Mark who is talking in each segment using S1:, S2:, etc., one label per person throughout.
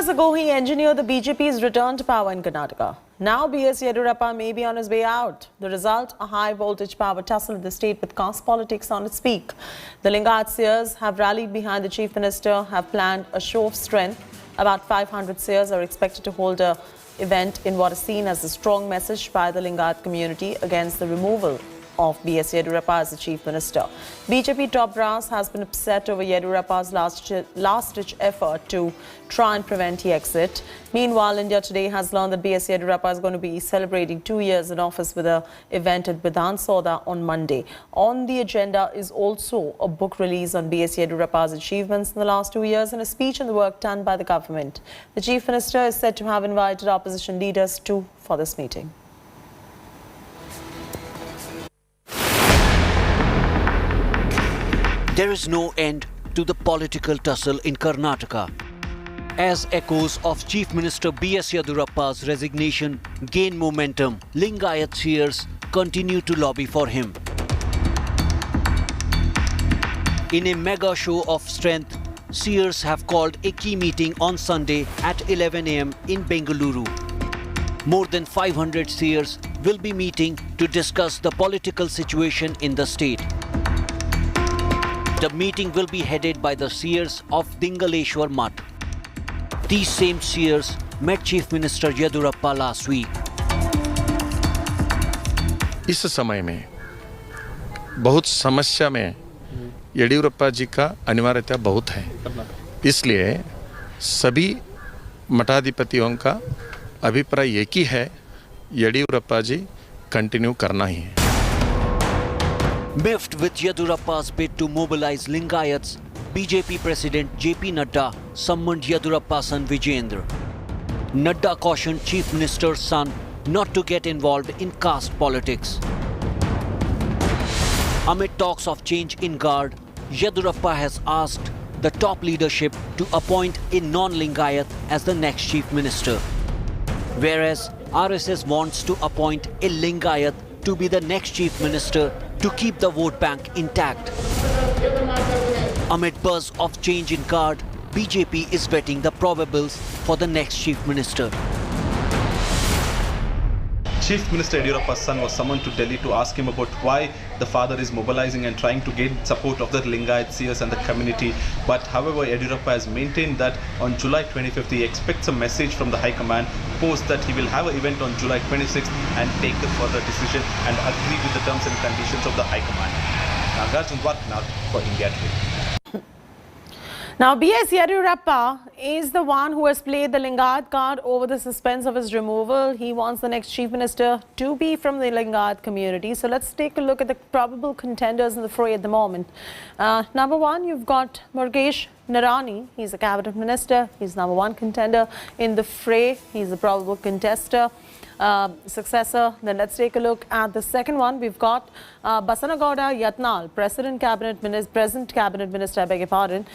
S1: years ago, he engineered the BJP's return to power in Karnataka. Now, B.S. Yediyurappa may be on his way out. The result, a high-voltage power tussle in the state with caste politics on its peak. The Lingayat seers have rallied behind the Chief Minister, have planned a show of strength. About 500 seers are expected to hold an event in what is seen as a strong message by the Lingayat community against the removal of B.S. Yediyurappa as the Chief Minister. BJP top brass has been upset over Yediyurappa's last-ditch effort to try and prevent his exit. Meanwhile, India Today has learned that B.S. Yediyurappa is going to be celebrating 2 years in office with an event at Vidhan Soda on Monday. On the agenda is also a book release on B.S. Yediyurappa's achievements in the last 2 years and a speech on the work done by the government. The Chief Minister is said to have invited opposition leaders too for this meeting.
S2: There is no end to the political tussle in Karnataka. As echoes of Chief Minister B.S. Yediyurappa's resignation gain momentum, Lingayat seers continue to lobby for him. In a mega show of strength, seers have called a key meeting on Sunday at 11 a.m. in Bengaluru. More than 500 seers will be meeting to discuss the political situation in the state. The meeting will be headed by the seers of Dingaleshwar Math. These same seers met Chief Minister Yediyurappa last week.
S3: इस समय में बहुत समस्या में येडियुरप्पा जी का अनिवार्यता बहुत है, इसलिए सभी मठाधिपतियों का अभिप्राय एक ही है, येडियुरप्पा जी कंटिन्यू करना ही है.
S2: Miffed with Yediyurappa's bid to mobilize Lingayats, BJP President J.P. Nadda summoned Yediyurappa's son Vijayendra. Nadda cautioned Chief Minister's son not to get involved in caste politics. Amid talks of change in guard, Yediyurappa has asked the top leadership to appoint a non-Lingayat as the next Chief Minister, whereas RSS wants to appoint a Lingayat to be the next Chief Minister to keep the vote bank intact. Amid buzz of change in guard, BJP is vetting the probables for the next Chief Minister.
S4: Chief Minister Yediyurappa's son was summoned to Delhi to ask him about why the father is mobilizing and trying to gain support of the Lingayat seers and the community. But however, Yediyurappa has maintained that on July 25th he expects a message from the High Command post that he will have an event on July 26th and take the further decision and agree with the terms and conditions of the High Command. Nagarjun Dwarkanath for India Today.
S1: Now, B.S. Yediyurappa is the one who has played the Lingayat card over the suspense of his removal. He wants the next Chief Minister to be from the Lingayat community. So let's take a look at the probable contenders in the fray at the moment. Number one, you've got Murugesh Nirani. He's a cabinet minister. He's number one contender in the fray. He's a probable successor. Then let's take a look at the second one. We've got Basanagowda Yatnal, present cabinet minister, I beg your pardon.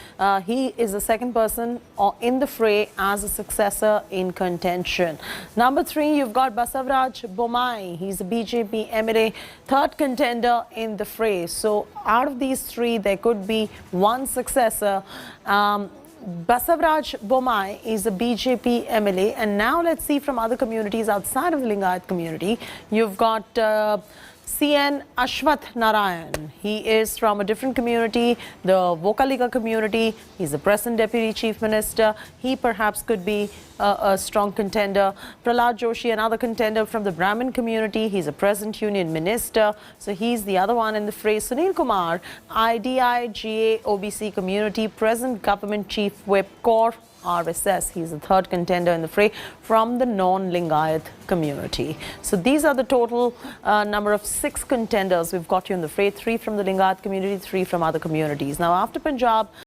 S1: He is the second person in the fray as a successor in contention. Number three, you've got Basavaraj Bommai. He's a BJP MLA, third contender in the fray. So out of these three, there could be one successor. Basavaraj Bommai is a BJP MLA, and now let's see from other communities outside of the Lingayat community. You've got C.N. Ashwath Narayan. He is from a different community, the Vokaliga community. He's the present Deputy Chief Minister. He perhaps could be a strong contender. Prahlad Joshi, another contender from the Brahmin community. He's a present Union Minister. So he's the other one in the fray. Sunil Kumar, IDIGA OBC community, present Government Chief Whip Corps RSS. He's the third contender in the fray from the non-Lingayat community. So these are the total number of 6 contenders we've got you in the fray. 3 from the Lingayat community, 3 from other communities. Now after Punjab,